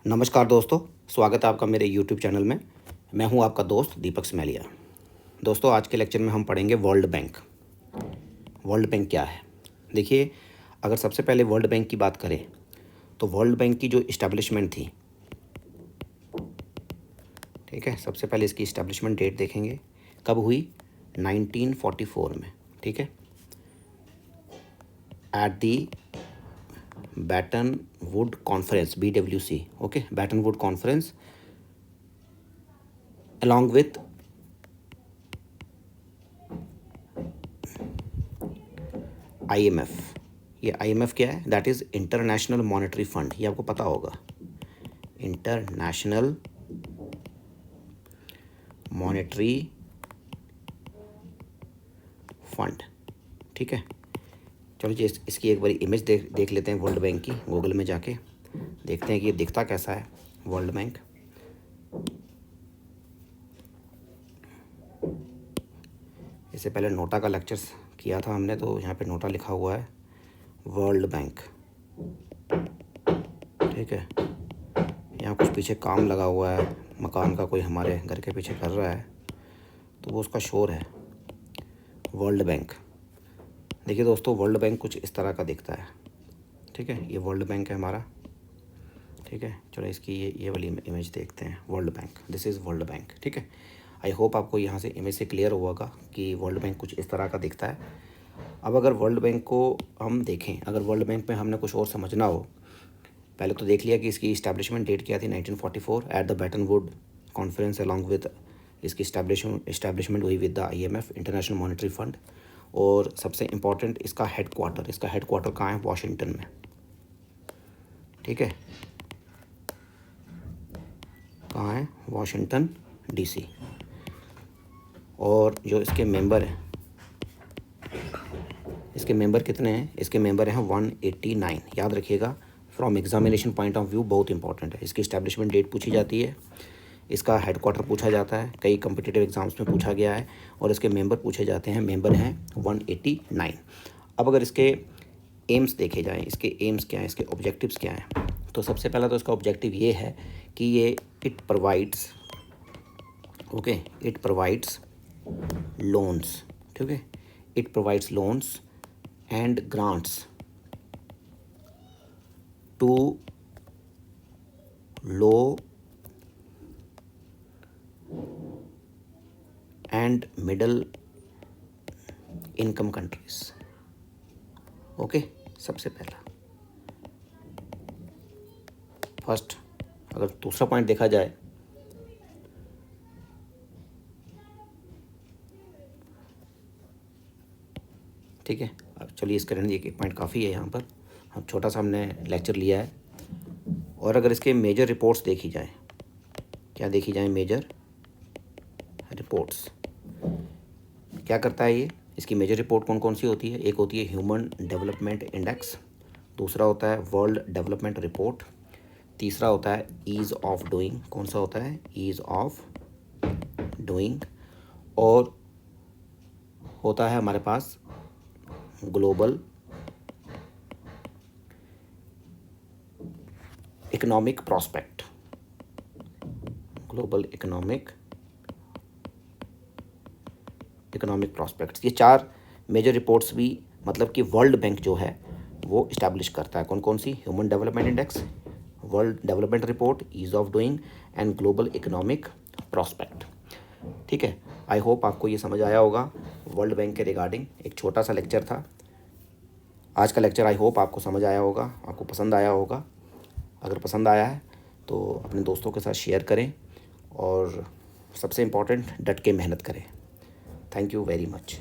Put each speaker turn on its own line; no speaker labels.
नमस्कार दोस्तों, स्वागत है आपका मेरे यूट्यूब चैनल में। मैं हूं आपका दोस्त दीपक स्मेलिया। दोस्तों, आज के लेक्चर में हम पढ़ेंगे वर्ल्ड बैंक। वर्ल्ड बैंक क्या है? देखिए, अगर सबसे पहले वर्ल्ड बैंक की बात करें तो वर्ल्ड बैंक की जो इस्टेब्लिशमेंट थी, ठीक है, सबसे पहले इसकी इस्टेब्लिशमेंट डेट देखेंगे कब हुई। 1944 में, ठीक है, at the Bretton Woods conference, BWC, okay, Bretton Woods conference, along with IMF। ये IMF क्या है? That is international monetary fund. ये आपको पता होगा, इंटरनेशनल मॉनेटरी फंड, ठीक है। चलो जी, इसकी एक बारी इमेज देख लेते हैं वर्ल्ड बैंक की। गूगल में जाके देखते हैं कि ये दिखता कैसा है वर्ल्ड बैंक। इससे पहले नोटा का लेक्चर किया था हमने, तो यहाँ पे नोटा लिखा हुआ है वर्ल्ड बैंक, ठीक है। यहाँ कुछ पीछे काम लगा हुआ है, मकान का कोई हमारे घर के पीछे कर रहा है, तो वो उसका शोर है, वर्ल्ड बैंक। देखिए दोस्तों, वर्ल्ड बैंक कुछ इस तरह का दिखता है, ठीक है। ये वर्ल्ड बैंक है हमारा, ठीक है। चलो इसकी ये वाली इमेज देखते हैं, world bank. This is world bank, ठीक है। आई होप आपको यहाँ से इमेज से क्लियर होगा कि वर्ल्ड बैंक कुछ इस तरह का दिखता है। अब अगर वर्ल्ड बैंक को हम देखें, अगर वर्ल्ड बैंक में हमने कुछ और समझना हो, पहले तो देख लिया कि इसकी इस्टेब्लिशमेंट डेट क्या थी, 1944 at the Bretton Woods conference along with, इसकी इस्टेब्लिशमेंट हुई with the IMF, international monetary fund. और सबसे इम्पॉर्टेंट इसका हेडक्वार्टर कहाँ है? वाशिंगटन में, ठीक है। कहाँ है? Washington DC। और जो इसके मेंबर हैं, इसके मेंबर कितने हैं? इसके मेंबर हैं 189। याद रखिएगा, from examination point of view बहुत इंपॉर्टेंट है। इसकी इस्टेब्लिशमेंट डेट पूछी जाती है, इसका हेडक्वार्टर पूछा जाता है, कई कम्पिटिटिव एग्जाम्स में पूछा गया है, और इसके मेंबर पूछे जाते हैं। मेंबर हैं 189। अब अगर इसके एम्स देखे जाएँ, इसके एम्स क्या हैं, इसके ऑब्जेक्टिव्स क्या हैं, तो सबसे पहला तो इसका ऑब्जेक्टिव ये है कि ये इट प्रोवाइड्स लोन्स, ठीक है। It provides loans and grants to low and middle income countries, okay. सबसे पहला फर्स्ट। अगर दूसरा पॉइंट देखा जाए, ठीक है। अब चलिए इसका रहने दीजिए, एक पॉइंट काफ़ी है यहाँ पर, हम छोटा सा हमने लेक्चर लिया है। और अगर इसके मेजर रिपोर्ट्स देखी जाए, क्या देखी जाए? मेजर रिपोर्ट्स क्या करता है ये? इसकी मेजर रिपोर्ट कौन कौन सी होती है? एक होती है ह्यूमन डेवलपमेंट इंडेक्स, दूसरा होता है वर्ल्ड डेवलपमेंट रिपोर्ट, तीसरा होता है ईज़ ऑफ डूइंग। कौन सा होता है? Ease of doing. और होता है हमारे पास global economic prospect, global economic prospects. ये चार मेजर रिपोर्ट्स भी मतलब कि वर्ल्ड बैंक जो है वो इस्टेब्लिश करता है। कौन कौन सी? Human development index, world development report, ease of doing and global economic prospect, ठीक है। आई होप आपको ये समझ आया होगा वर्ल्ड बैंक के रिगार्डिंग। एक छोटा सा लेक्चर था आज का लेक्चर। आई होप आपको समझ आया होगा, आपको पसंद आया होगा। अगर पसंद आया है तो अपने दोस्तों के साथ शेयर करें, और सबसे इम्पॉर्टेंट, डट के मेहनत करें। Thank you very much.